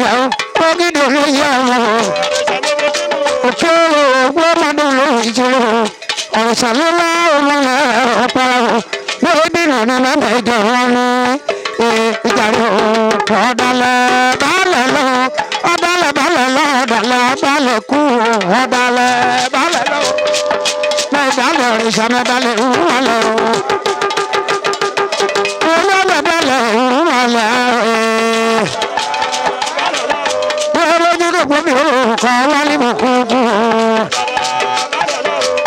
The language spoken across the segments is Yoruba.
yà ó ògidì ló yà ó òkè òwò ọmọdé ló ìjọ ọ̀sán ló wá ọmọ ọ̀pá lórí bí nàní nàní ìjọ wọn ní ìjàre ọ̀dàlẹ̀ balẹ̀ lọ ọ̀dàlẹ̀ balẹ̀ lọ ọ̀dàlẹ̀ balẹ̀ kú ọ̀dàlẹ̀ balẹ̀ lọ ọ̀dàlẹ̀ òrìṣà mẹ́balẹ̀ ìwúwalẹ̀ ọ̀dàlẹ̀ balẹ̀ ìwúwalẹ̀ olójú kò gbóbi kọ́ wálé mọ̀ kúkú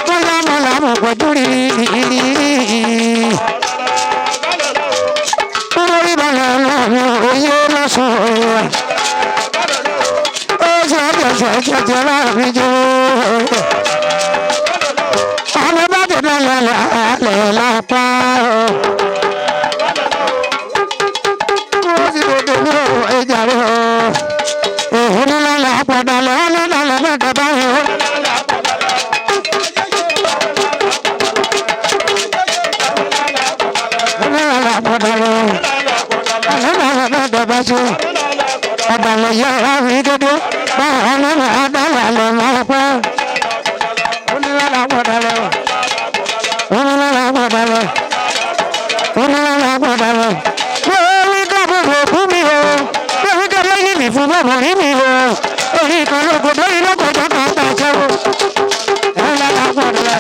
bóyá mo là mọ̀ pẹ̀jú rí olórí balẹ̀ lọ́wọ́ oyè lọ́sọ̀ọ́ ó ṣe jẹjẹ láàrin jù ọmọ bá ti balẹ̀ lálẹ́ lápá ó sì dòdò ní ìjà rẹ̀ òun ní lálẹ́ àpàdà lọ́wọ́ lálẹ́ mẹ́ta báyìí. Ọ̀dàlẹ̀ yẹ ọ̀rìn dédé báwọn nínú ọ̀dàlẹ̀ lè máa pẹ́. Onílàlà àpọ̀dàlẹ̀ onílàlà àpọ̀dàlẹ̀ onílàlà àpọ̀dàlẹ̀. Lórí kábòbò fún mi o, lórí kábòbò yìí mi fún bàbá rí mi o. Orí kan lóko lórí lóko tó kàn bá ṣe o. Onílàlà àpọ̀dàlẹ̀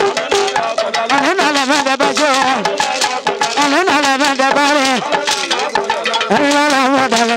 onílàlà mẹ́ta bá ṣe o. Onílàlà mẹ́ta bá rẹ̀. Onílàlà àpọ̀dàlẹ̀.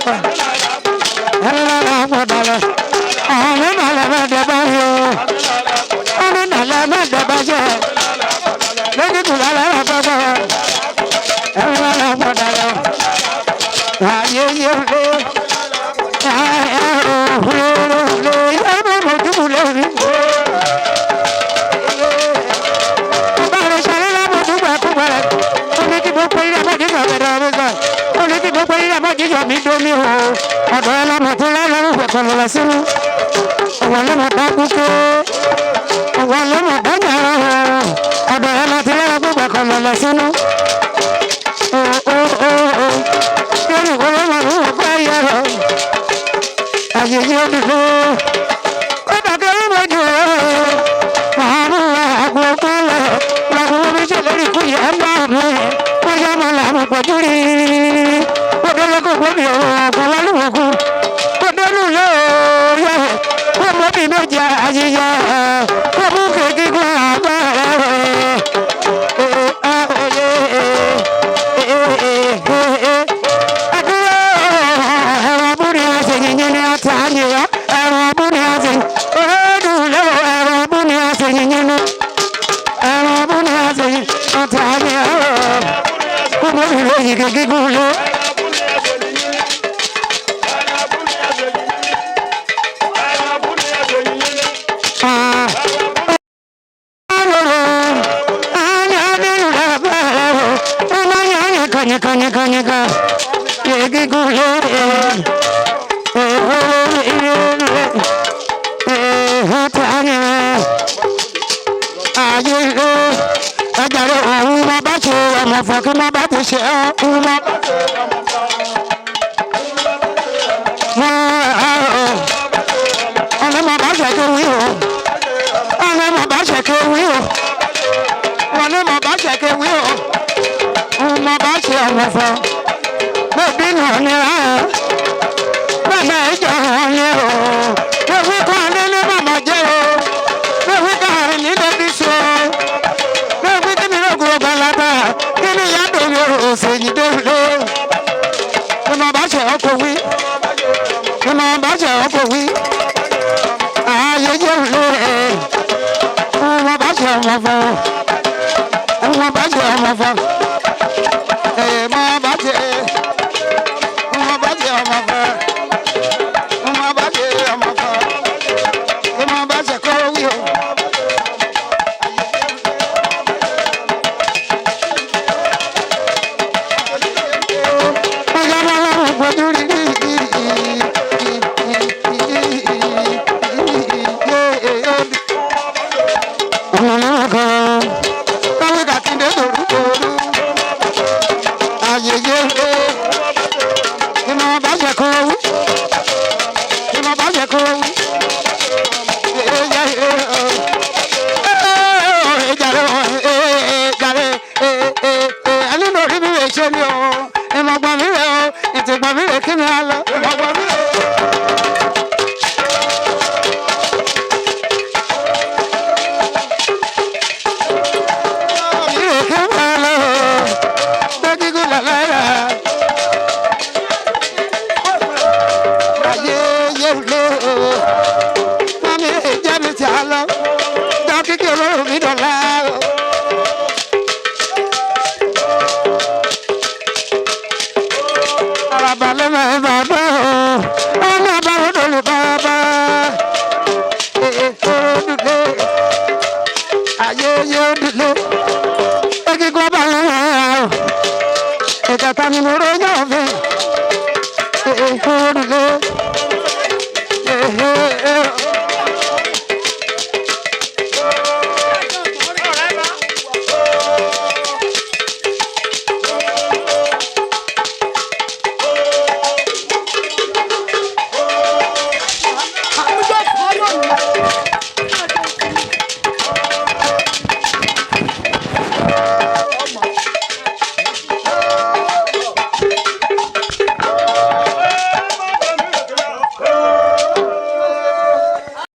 ṣe ni o ìmọ̀gbọ̀n mi rẹ̀ o ìtìgbọ̀n mi rẹ̀ kí mi á lọ ìmọ̀gbọ̀n mi rẹ̀. Thank you.